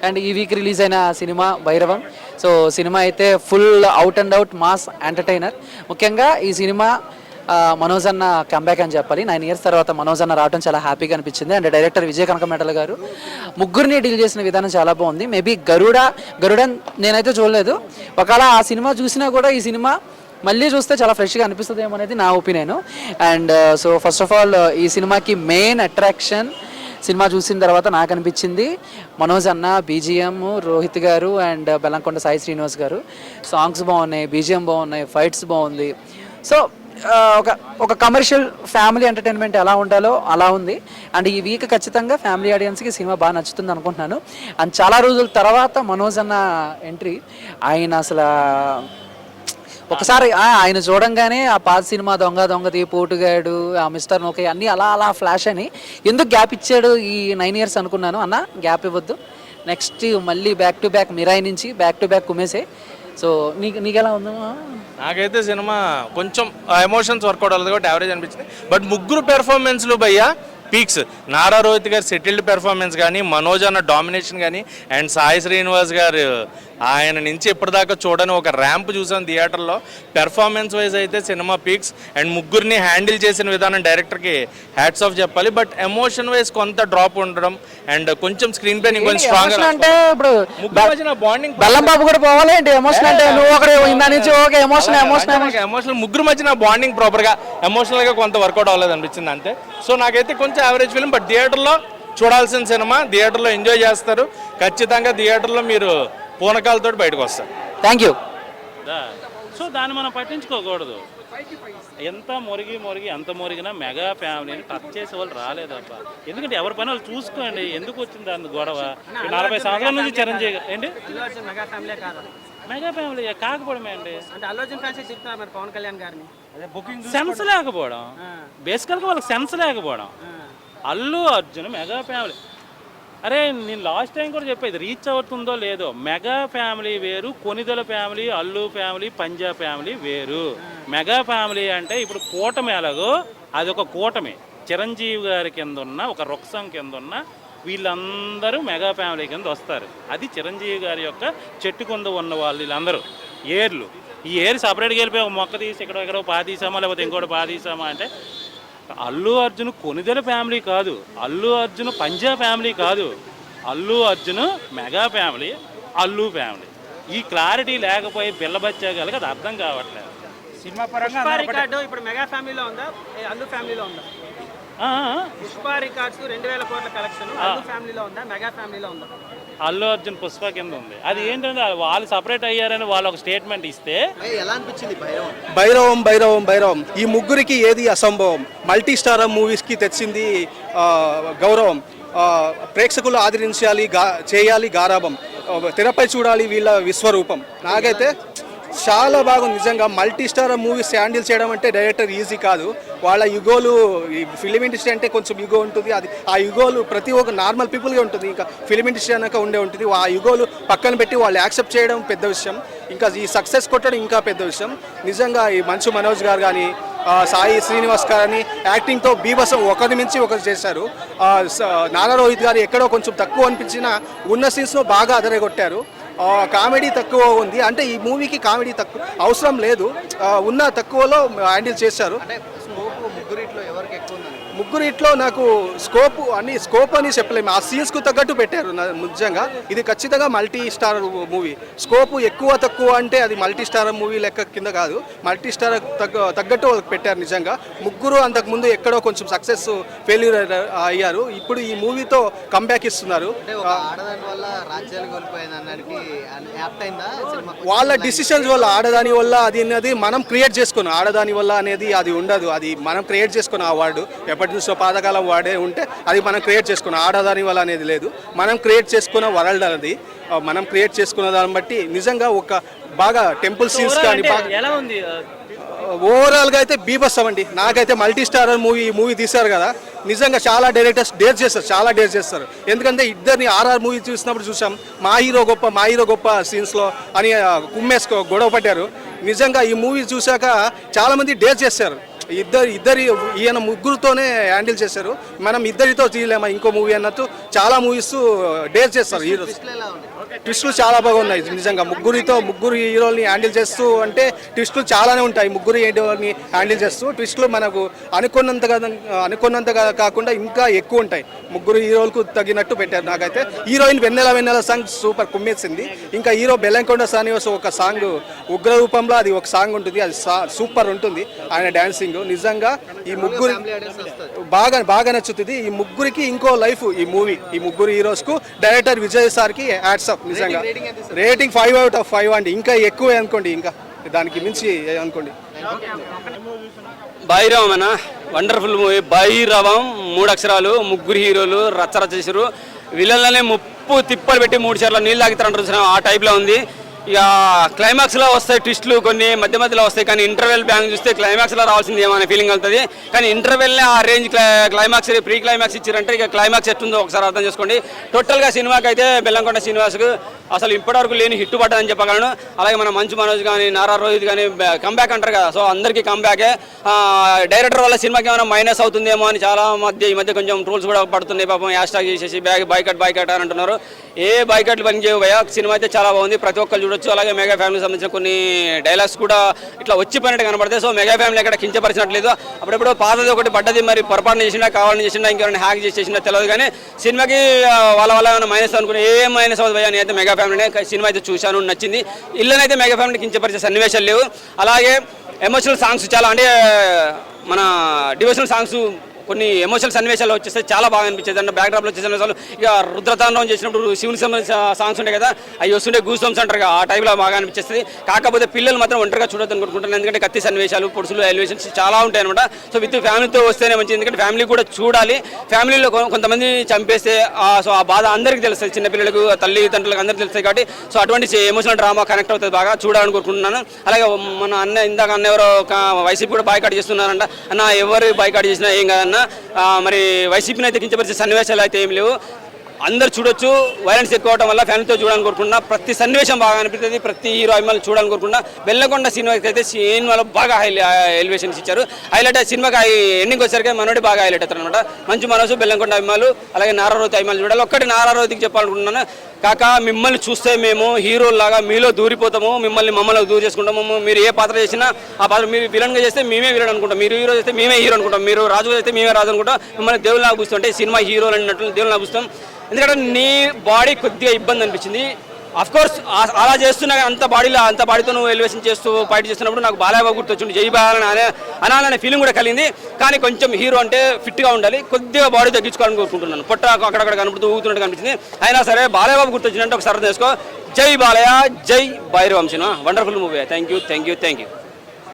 And ఈ week release అయిన cinema Bhairavam. So cinema అయితే full out and out mass entertainer. ముఖ్యంగా ఈ సినిమా మనోజ్ అన్న కంబ్యాక్ అని చెప్పాలి. 9 years తర్వాత మనోజ్ అన్న రావడం చాలా హ్యాపీగా అనిపించింది. అండ్ డైరెక్టర్ విజయ్ కనకమేటల గారు ముగ్గురిని డీల్ చేసిన విధానం చాలా బాగుంది. మేబీ గరుడన్ నేనైతే చూడలేదు. ఒకవేళ ఆ సినిమా చూసినా కూడా ఈ సినిమా మళ్ళీ చూస్తే చాలా ఫ్రెష్గా అనిపిస్తుందేమో అనేది నా opinion. And so first of all ఈ సినిమాకి మెయిన్ అట్రాక్షన్ సినిమా చూసిన తర్వాత నాకు అనిపించింది మనోజ్ అన్న, బీజిఎం, రోహిత్ గారు అండ్ బెల్లంకొండ సాయి శ్రీనివాస్ గారు. సాంగ్స్ బాగున్నాయి, బీజిఎం బాగున్నాయి, ఫైట్స్ బాగుంది. సో ఒక కమర్షియల్ ఫ్యామిలీ ఎంటర్టైన్మెంట్ ఎలా ఉండాలో అలా ఉంది. అండ్ ఈ వీక్ ఖచ్చితంగా ఫ్యామిలీ ఆడియన్స్కి సినిమా బాగా నచ్చుతుంది అనుకుంటున్నాను. అండ్ చాలా రోజుల తర్వాత మనోజ్ అన్న ఎంట్రీ, ఆయన అసలు ఒకసారి ఆయన చూడంగానే ఆ పాత సినిమా దొంగది, పోటుగాడు, ఆ మిస్టర్ నోకే అన్నీ అలా ఫ్లాష్ అని ఎందుకు గ్యాప్ ఇచ్చాడు ఈ 9 years అనుకున్నాను. అన్న గ్యాప్ ఇవ్వద్దు, నెక్స్ట్ మళ్ళీ బ్యాక్ టు బ్యాక్ మిరాయి నుంచి బ్యాక్ టు బ్యాక్ కుమేసే. సో నీకు ఎలా ఉందా? నాకైతే సినిమా కొంచెం ఎమోషన్స్ వర్కౌట్ అవ్వలేదు కాబట్టి యావరేజ్ అనిపించింది. బట్ ముగ్గురు పెర్ఫార్మెన్స్లు భయ్యా పీక్స్. నారా రోహిత్ గారు సెటిల్డ్ పెర్ఫార్మెన్స్ కానీ, మనోజ్ అన్న డామినేషన్ కానీ, అండ్ సాయి శ్రీనివాస్ గారు ఆయన నుంచి ఇప్పటిదాకా చూడని ఒక ర్యాంప్ చూసాను థియేటర్లో. పెర్ఫార్మెన్స్ వైజ్ అయితే సినిమా పీక్స్. అండ్ ముగ్గురిని హ్యాండిల్ చేసిన విధానం డైరెక్టర్కి హ్యాట్స్ ఆఫ్ చెప్పాలి. బట్ ఎమోషన్ వైజ్ కొంత డ్రాప్ ఉండడం అండ్ కొంచెం స్క్రీన్ పే ఇంకొంచెం స్ట్రాంగ్ అంటే ఇప్పుడు బాండింగ్ బెల్లం బాబు కూడా పోవాలి ఏంటి ఎమోషన్ అంటే నువ్వు ఒకటి నుంచి ఓకే ఎమోషన్ ముగ్గురు మధ్యన బాండింగ్ ప్రాపర్గా ఎమోషనల్గా కొంత వర్కౌట్ అవ్వలేదు అనిపించింది అంతే. సో నాకైతే కొంచెం యావరేజ్ ఫిల్మ్. బట్ థియేటర్లో చూడాల్సిన సినిమా, థియేటర్లో ఎంజాయ్ చేస్తారు ఖచ్చితంగా. థియేటర్లో మీరు పూనకాలతో బయటకు వస్తారు. Thank you. సో దాన్ని మనం పట్టించుకోకూడదు. ఎంత మొరిగి అంత మొరిగినా మెగా ఫ్యామిలీని టచ్ చేసే వాళ్ళు రాలేదబ్బా. ఎందుకంటే ఎవరి పని వాళ్ళు చూసుకోండి. ఎందుకు వచ్చింది దాని గొడవ? 40 సంవత్సరాల నుంచి చిరంజీవి ఏంటి మెగా ఫ్యామిలీ కాకపోవడమే అండి. సెన్స్ లేకపోవడం, బేసికల్గా వాళ్ళకి సెన్స్ లేకపోవడం. Allu Arjun mega family. అరే నేను లాస్ట్ టైం కూడా చెప్పేది రీచ్ అవుతుందో లేదో. మెగా ఫ్యామిలీ వేరు, Konidela family, Allu family, Punjab family వేరు. మెగా ఫ్యామిలీ అంటే ఇప్పుడు కూటమి ఎలాగో అది ఒక కూటమి. చిరంజీవి గారి కింద ఉన్న ఒక రొక్సం కింద ఉన్న వీళ్ళందరూ మెగా ఫ్యామిలీ కింద వస్తారు. అది చిరంజీవి గారి యొక్క చెట్టు కింద ఉన్న వాళ్ళు వీళ్ళందరూ ఏర్లు. ఈ ఏరు సపరేట్గా వెళ్ళిపోయి ఒక మొక్క తీసి ఎక్కడో పాతీసామా లేకపోతే ఇంకోటి పాతీసామా అంటే అల్లు అర్జున్ కొనిదెల ఫ్యామిలీ కాదు, అల్లు అర్జున్ పంజాబ్ ఫ్యామిలీ కాదు, Allu Arjun mega family, Allu family. ఈ క్లారిటీ లేకపోయి పిల్లబచ్చాగలకి అది అర్థం కావట్లేదు. సినిమా పరంగా ఇప్పుడు మెగా ఫ్యామిలీలో ఉందా, అల్లు ఫ్యామిలీలో ఉందా? పుష్ప రికార్డ్స్ 2000 కోట్ల కలెక్షన్ అల్లు ఫ్యామిలీలో ఉందా, మెగా ఫ్యామిలీలో ఉందా? అల్లు అర్జున్ పుష్ప కింద ఉంది. అది ఏంటంటే వాళ్ళు సపరేట్ అయ్యారని వాళ్ళు ఒక స్టేట్మెంట్ ఇస్తే ఎలా అనిపించింది? భైరవం ఈ ముగ్గురికి ఏది అసంభవం. మల్టీ స్టారర్ మూవీస్కి తెచ్చింది గౌరవం. ప్రేక్షకులు ఆదరించాలి, చేయాలి గారాభం, తెరపై చూడాలి వీళ్ళ విశ్వరూపం. నాకైతే చాలా బాగుంది నిజంగా. మల్టీ స్టార్ మూవీస్ హ్యాండిల్ చేయడం అంటే డైరెక్టర్ ఈజీ కాదు. వాళ్ళ యుగోలు, ఈ ఫిలిం ఇండస్ట్రీ అంటే కొంచెం యుగో ఉంటుంది. అది ఆ యుగోలు ప్రతి ఒక్క నార్మల్ పీపుల్గా ఉంటుంది. ఇంకా ఫిలిం ఇండస్ట్రీ అన్నాక ఉంటుంది. ఆ యుగోలు పక్కన పెట్టి వాళ్ళు యాక్సెప్ట్ చేయడం పెద్ద విషయం. ఇంకా ఈ సక్సెస్ కొట్టడం ఇంకా పెద్ద విషయం. నిజంగా ఈ మంచు మనోజ్ గారు కానీ, సాయి శ్రీనివాస్ గారిని యాక్టింగ్తో బీభత్సం ఒకరి మించి ఒకరు చేశారు. నారా రోహిత్ గారు ఎక్కడో కొంచెం తక్కువ అనిపించిన ఉన్న సీన్స్లో బాగా అదరగొట్టారు. కామెడీ తక్కువ ఉంది అంటే ఈ మూవీకి కామెడీ తక్కువ అవసరం లేదు. ఉన్న తక్కువలో హ్యాండిల్ చేశారు. ముగ్గురిట్లో నాకు స్కోప్ అని చెప్పలేము. ఆ సీన్స్కు తగ్గట్టు పెట్టారు నిజంగా. ఇది ఖచ్చితంగా మల్టీ స్టార్ మూవీ. స్కోప్ ఎక్కువ తక్కువ అంటే అది మల్టీ స్టార్ మూవీ లెక్క కింద కాదు. మల్టీ స్టార్ తగ్గట్టు వాళ్ళకి పెట్టారు నిజంగా. ముగ్గురు అంతకుముందు ఎక్కడో కొంచెం సక్సెస్ ఫెయిల్యూర్ అయ్యారు. ఇప్పుడు ఈ మూవీతో కంబ్యాక్ ఇస్తున్నారు. వాళ్ళ డిసిషన్స్ వల్ల, ఆడదాని వల్ల అది మనం క్రియేట్ చేసుకున్నాం. ఆడదాని వల్ల అనేది అది ఉండదు. అది మనం క్రియేట్ చేసుకున్న అవార్డు ఎప్పటి నుంచో పాతకాలం వాడే ఉంటే అది మనం క్రియేట్ చేసుకున్నాం. ఆడదాని వల్ల అనేది లేదు. మనం క్రియేట్ చేసుకున్న వరల్డ్ అనేది మనం క్రియేట్ చేసుకున్న దాన్ని బట్టి నిజంగా ఒక బాగా టెంపుల్ సీన్స్ కానీ ఎలా ఉంది ఓవరాల్గా అయితే బీభత్సం అండి. నాకైతే మల్టీ స్టారర్ మూవీ తీశారు కదా, నిజంగా చాలా డైరెక్టర్స్ డేర్ చేస్తారు. ఎందుకంటే ఇద్దరిని ఆర్ఆర్ మూవీ చూసినప్పుడు చూసాం, మా హీరో గొప్ప సీన్స్లో అని కుమ్మేసుకో గొడవ పడ్డారు. నిజంగా ఈ మూవీ చూశాక చాలామంది డేర్ చేశారు. ఇద్దరి ఈయన ముగ్గురుతోనే హ్యాండిల్ చేశారు. మనం ఇద్దరితో తీయలేమా ఇంకో మూవీ అన్నట్టు చాలా మూవీస్ డేర్ చేస్తారు హీరోస్. ట్విస్టులు చాలా బాగున్నాయి నిజంగా. ముగ్గురు హీరోల్ని హ్యాండిల్ చేస్తూ అంటే ట్విస్టులు చాలానే ఉంటాయి. ముగ్గురు హీరోల్ని హ్యాండిల్ చేస్తూ ట్విస్టులు మనకు అనుకున్నంతగా కాకుండా ఇంకా ఎక్కువ ఉంటాయి. ముగ్గురు హీరోలకు తగినట్టు పెట్టారు. నాకైతే హీరోయిన్ వెన్నెల సాంగ్ సూపర్ కుమ్మేసింది. ఇంకా హీరో బెల్లంకొండ శ్రీనివాస్ ఒక సాంగ్ ఉగ్ర రూపంలో అది ఒక సాంగ్ ఉంటుంది, అది సూపర్ ఉంటుంది ఆయన డాన్సింగ్. నిజంగా ఈ ముగ్గురు బాగా నచ్చుతుంది. ఈ ముగ్గురికి ఇంకో లైఫ్ ఈ మూవీ. ఈ ముగ్గురు హీరోస్కు డైరెక్టర్ విజయ్ సార్కి హ్యాట్స్ ఆఫ్. నిజంగా రేటింగ్ 5/5 అండి. ఇంకా ఎక్కువే అనుకోండి, ఇంకా దానికి మించి అనుకోండి. భైరవం అన్న వండర్ఫుల్ మూవీ. భైరవం 3 అక్షరాలు, ముగ్గురు హీరోలు రచ్చరచ్చ చేసారు. విలన్లనే ముప్పు తిప్పలు పెట్టి 3 సార్లు నీళ్ళు తాగుతారంటారు ఆ టైప్లో ఉంది. ఇక క్లైమాక్స్లో వస్తాయి ట్విస్టులు, కొన్ని మధ్యలో వస్తాయి. కానీ ఇంటర్వెల్ బ్యాంక్ చూస్తే క్లైమాక్స్లో రావాల్సింది ఏమైనా ఫీలింగ్ అవుతుంది. కానీ ఇంటర్వెల్నే ఆ రేంజ్ క్లైమాక్స్ ప్రీ క్లైమాక్స్ ఇచ్చారంటే ఇక క్లైమాక్స్ ఎట్టుందో ఒకసారి అర్థం చేసుకోండి. టోటల్గా సినిమాకి అయితే బెల్లంకొండ శ్రీనివాస్కు అసలు ఇప్పటివరకు లేని హిట్ పడ్డదని చెప్పగలను. అలాగే మన మంచు మనోజ్ కానీ నారా రోహిత్ కానీ కంబ్యాక్ అంటారు కదా, సో అందరికీ కంబ్యాకే. డైరెక్టర్ వల్ల సినిమాకి ఏమైనా మైనస్ అవుతుందేమో అని చాలా ఈ మధ్య కొంచెం ట్రోల్స్ కూడా పడుతున్నాయి. పాపం హ్యాష్ట్యాగ్ చేసేసి బాయ్కట్ అని అంటున్నారు. ఏ బాయ్కట్లు పని చేయబోయా. సినిమా అయితే చాలా బాగుంది, ప్రతి ఒక్కరు చూడొచ్చు. అలాగే మెగా ఫ్యామిలీకి సంబంధించిన కొన్ని డైలాగ్స్ కూడా ఇట్లా వచ్చి పడినట్టు కనబడతాయి. సో మెగా ఫ్యామిలీ ఎక్కడ కించపరిచినట్లేదు. అప్పుడెప్పుడు పాతది ఒకటి పడ్డది, మరి పొరపాటున చేసినా కావాలని చేసినా ఇంకెవరైనా హ్యాక్ చేసినా తెలియదు. కానీ సినిమాకి వాళ్ళ ఏమైనా మైనస్ అనుకుని ఏ మైనస్ అవుతుంది భయ్యా. నేనైతే మెగా ఫ్యామిలీనే సినిమా అయితే చూశాను, నచ్చింది. ఇళ్ళనైతే మెగా ఫ్యామిలీ కించపరిచే సన్నివేశాలు లేవు. అలాగే ఎమోషనల్ సాంగ్స్ చాలా, అంటే మన డివోషనల్ సాంగ్స్ కొన్ని ఎమోషనల్ సన్నివేశాలు వచ్చేస్తే చాలా బాగా అనిపించేది. అంటే బ్యాక్డ్రాప్లో వచ్చే సన్నివేశాలు, ఇక రుద్రతాండవం చేసినప్పుడు శివునికి సంబంధించిన సాంగ్స్ ఉంటాయి కదా, అవి వస్తుంటే గూస్ బంప్స్ అంటారు కదా, ఆ టైప్లో బాగా అనిపిస్తుంది. కాకపోతే పిల్లలు మాత్రం ఒంటరిగా చూడొద్దని అనుకుంటున్నాను. ఎందుకంటే కత్తి సన్నివేశాలు, పొడుసులు, ఎలివేషన్స్ చాలా ఉంటాయి అనమాట. సో విత్ ఫ్యామిలీతో వస్తేనే మంచిది. ఎందుకంటే ఫ్యామిలీ కూడా చూడాలి. ఫ్యామిలీలో కొంతమంది చంపేస్తే సో ఆ బాధ అందరికీ తెలుస్తుంది, చిన్నపిల్లలకు, తల్లిదండ్రులకు అందరికీ తెలుస్తుంది. కాబట్టి సో అటువంటి ఎమోషనల్ డ్రామా కనెక్ట్ అవుతుంది, బాగా చూడాలని కోరుకుంటున్నాను. అలాగే మన ఇందాక అన్న ఎవరో వైసీపీ కూడా బాయ్కాట్ చేస్తున్నారంట. అన్న ఎవరు బాయ్కాట్ చేసినా ఏం కాదన్న, మరి వైసీపీని అయితే కించపరిచే సన్నివేశాలు అయితే ఏం లేవు. అందరు చూడొచ్చు. వైలెన్స్ ఎక్కువ అవడం వల్ల ఫ్యామిలీతో చూడాలని కోరుకుంటున్నా. ప్రతి సన్నివేశం బాగా అనిపిస్తుంది, ప్రతి హీరో అభిమానులు చూడాలని కోరుకుంటున్నా. బెల్లంకొండ సినిమాకి అయితే సినిమాలో బాగా ఎలివేషన్స్ ఇచ్చారు. హైలైట్ సినిమాకి ఎండింగ్ వచ్చేసరికి మనోడి బాగా హైలైట్ అవుతారు అనమాట. మంచు మనోజ్, బెల్లంకొండ అభిమానులు, అలాగే నారా రోహిత్ అభిమానులు చూడాలి. ఒక్కటి నారా రోహిత్కి చెప్పాలనుకుంటున్నాను, కాక మిమ్మల్ని చూస్తే మేము హీరోలాగా మీలో దూరిపోతాము, మమ్మల్ని దూరం చేసుకుంటాము. మీరు ఏ పాత్ర చేసినా ఆ పాత్ర, మీరు విలన్గా చేస్తే మేమే విలన్ అనుకుంటాం, మీరు హీరో చేస్తే మేమే హీరో అనుకుంటాం, మీరు రాజు చేస్తే మేమే రాజు అనుకుంటాం. మిమ్మల్ని దేవుళ్ళగా పూస్తుంటే సినిమా హీరోలు అన్నట్లు దేవుళ్ళగా పూస్తాం. ఎందుకంటే నీ బాడీ కొద్దిగా ఇబ్బంది అనిపించింది. అఫ్కోర్స్ అలా చేస్తున్నా అంత బాడీతో నువ్వు ఎలివేషన్ చేస్తూ ఫైట్ చేస్తున్నప్పుడు నాకు బాలయ్యబాబు గుర్తొచ్చింది. జై బాలని అనాలనే ఫీలింగ్ కూడా కలిగింది. కానీ కొంచెం హీరో అంటే ఫిట్గా ఉండాలి, కొద్దిగా బాడీ తగ్గించుకోవాలని కోరుకుంటున్నాను. పొట్ట అక్కడక్కడ కనబడుతూ ఊగుతున్నట్టు కనిపించింది. అయినా సరే బాలయ్యబాబు గుర్తొచ్చినట్టు ఒకసారి చేసుకో. జై బాలయ్య, జై భైరవం సినిమా వండర్ఫుల్ మూవీ. Thank you.